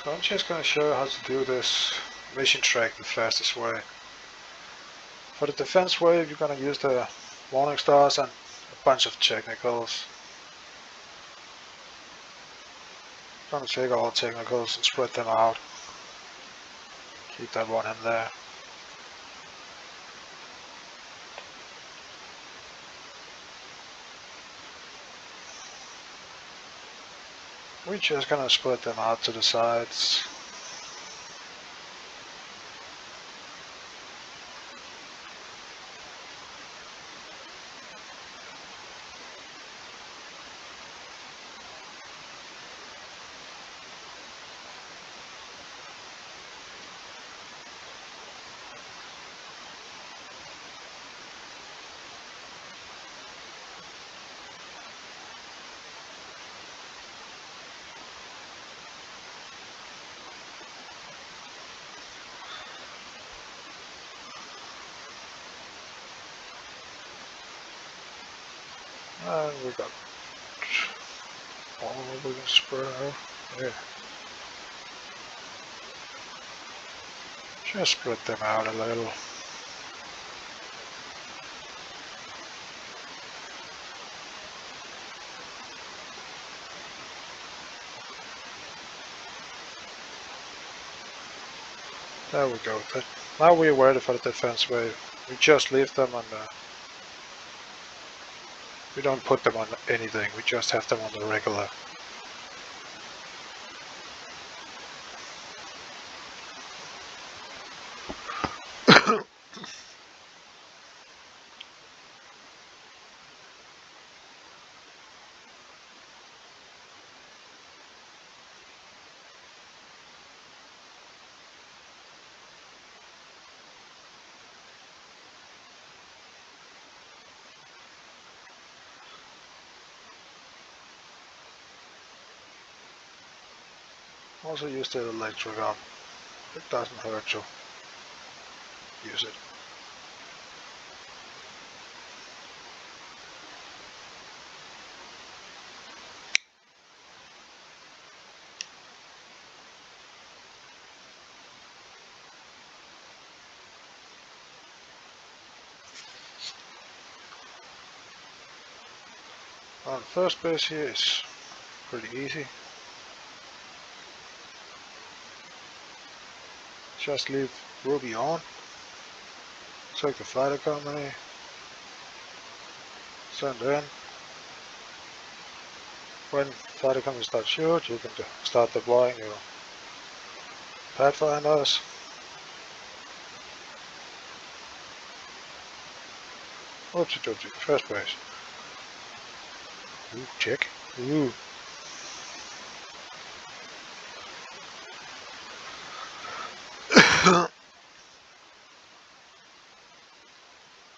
So I'm just gonna show you how to do this mission track the fastest way. For the defense wave, you're gonna use the warning stars and a bunch of technicals. I'm gonna take all technicals and spread them out. Keep that one in there. We're just gonna split them out to the sides. And we got all we can spread out. Yeah. Just spread them out a little. There we go. Now we're ready for the defense wave. We just leave them on the... We don't put them on anything, we just have them on the regular. Also use the electric arm. It doesn't hurt to use it. The first base here is pretty easy. Just leave Ruby on. Take the fighter company. Send in. When fighter company starts shoot, you can start deploying your pathfinders. Oopsie doopsie, first base. Ooh, check. Ooh.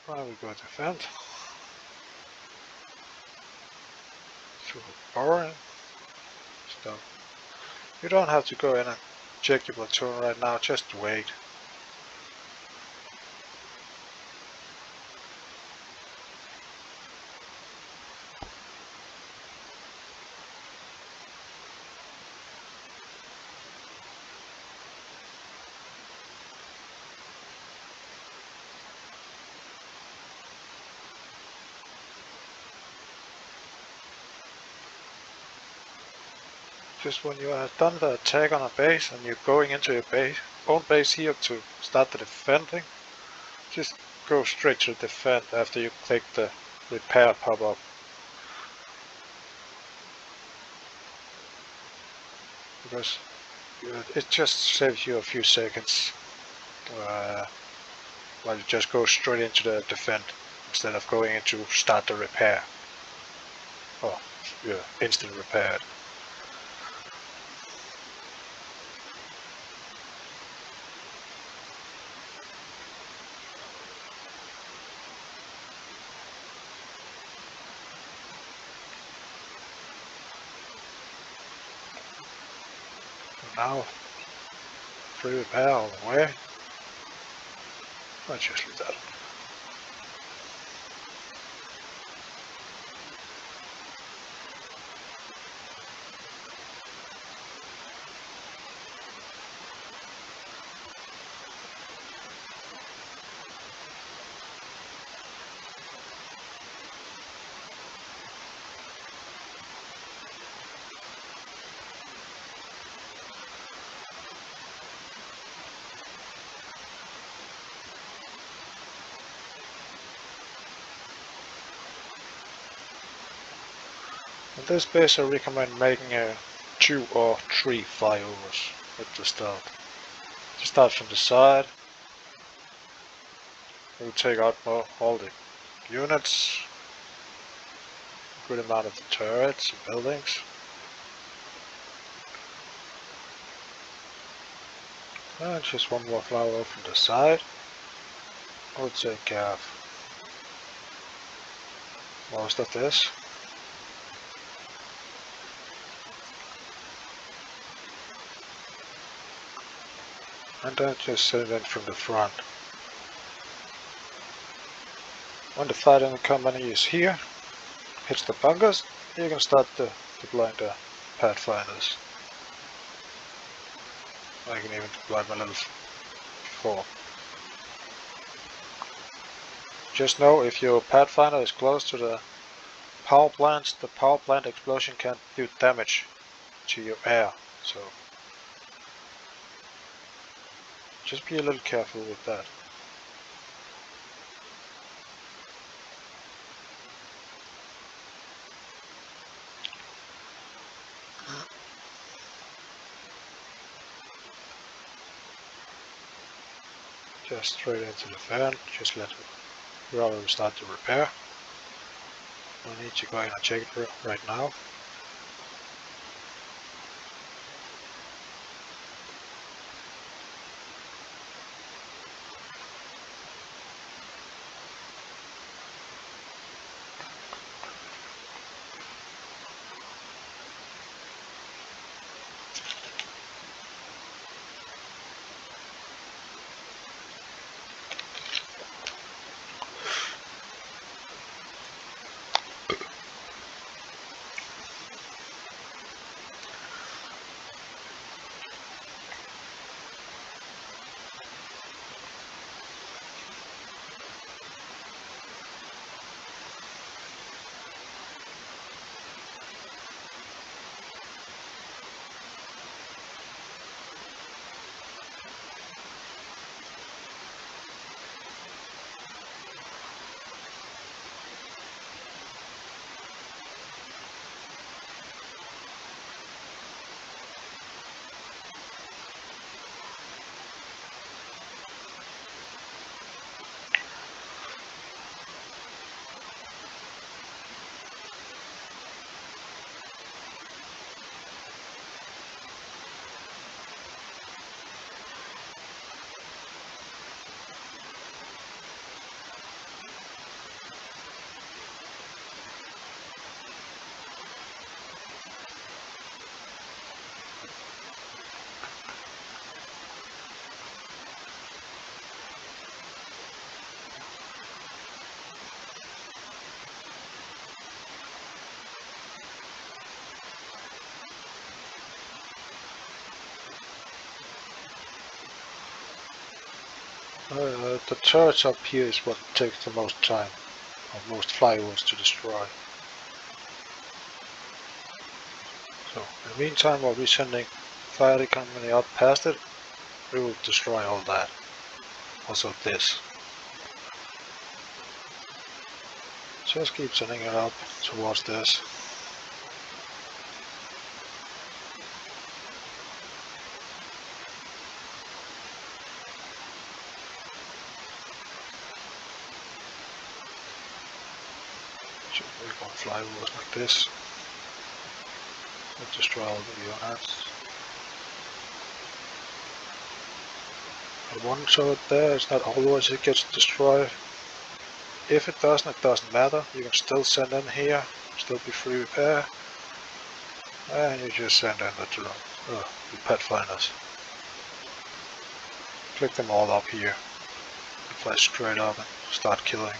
Now we go defend. Super boring stuff. You don't have to go in and check your platoon right now, just wait. Just when you have done the attack on a base and you're going into your own base here to start the defending, just go straight to defend after you click the repair pop-up. Because it just saves you a few seconds while you just go straight into the defend instead of going into start the repair. Or instant repair. Now, free repair all the way. I'll just leave that. In this base I recommend making 2 or 3 flyovers at the start. To start from the side, you take out all the units, a good amount of the turrets and buildings. And just one more flyover from the side. We'll take care of most of this. And then just send it in from the front. When the fighting company is here, hits the bunkers, you can start deploying the pathfinders. I can even deploy my level 4. Just know if your pathfinder is close to the power plants, the power plant explosion can do damage to your air. So just be a little careful with that. Just straight into the fan, just let the rubber start to repair. I need to go in and check it right now. The turrets up here is what takes the most time, or most flyovers to destroy. So, in the meantime, while we're sending fighting company up past it, we will destroy all that. Also this. Just keep sending it up towards this. So we're going to fly overs like this. We'll destroy all the units. And one turret there, it's not always it gets destroyed. If it doesn't matter. You can still send in here, still be free repair. And you just send in the pathfinders. Click them all up here. And fly straight up and start killing.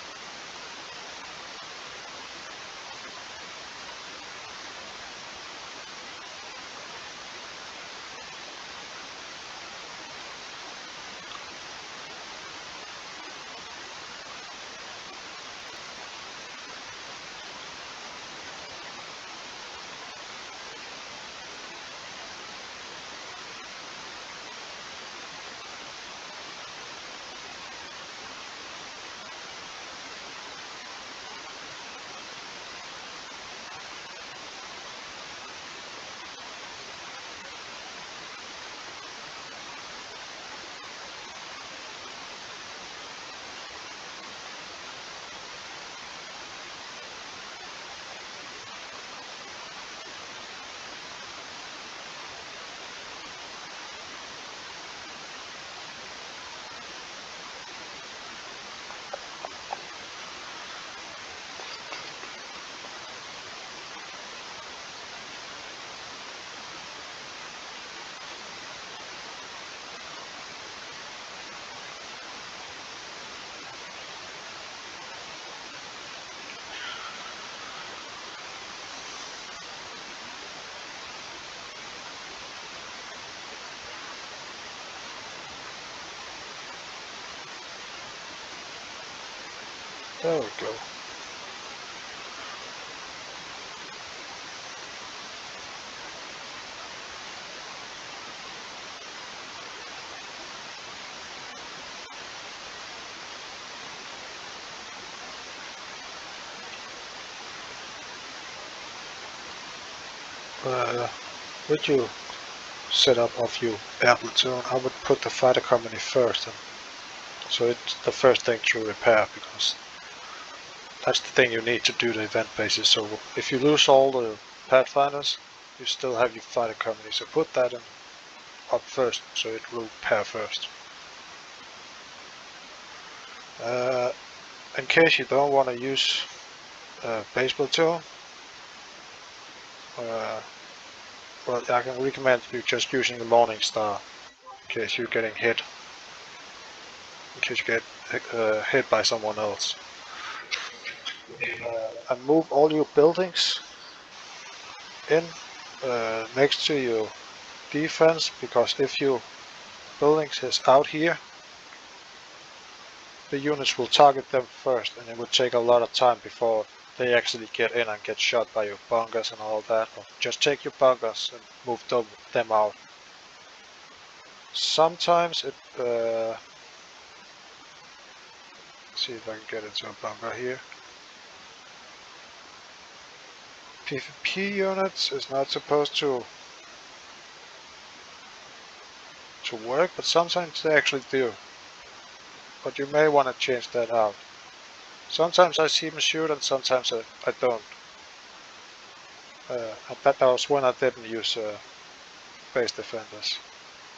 There we go. With your setup of your air platoon, I would put the fighter company first, and so it's the first thing to repair, because that's the thing you need to do the event bases. So if you lose all the pathfinders, you still have your fighter company, so put that in up first, so it will repair first. In case you don't want to use base platoon, well, I can recommend you just using the Morning Star in case you're getting hit. In case you get hit by someone else. And move all your buildings in next to your defense, because if your buildings is out here, the units will target them first, and it would take a lot of time before they actually get in and get shot by your bunkers and all that. Or just take your bunkers and move them out. Sometimes it see if I can get into a bunker here. PvP units is not supposed to work, but sometimes they actually do. But you may want to change that out. Sometimes I see them shoot and sometimes I don't. And that was when I didn't use base defenders.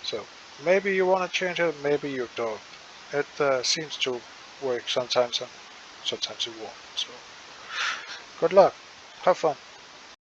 So maybe you want to change it, maybe you don't. It seems to work sometimes and sometimes it won't. So good luck, have fun.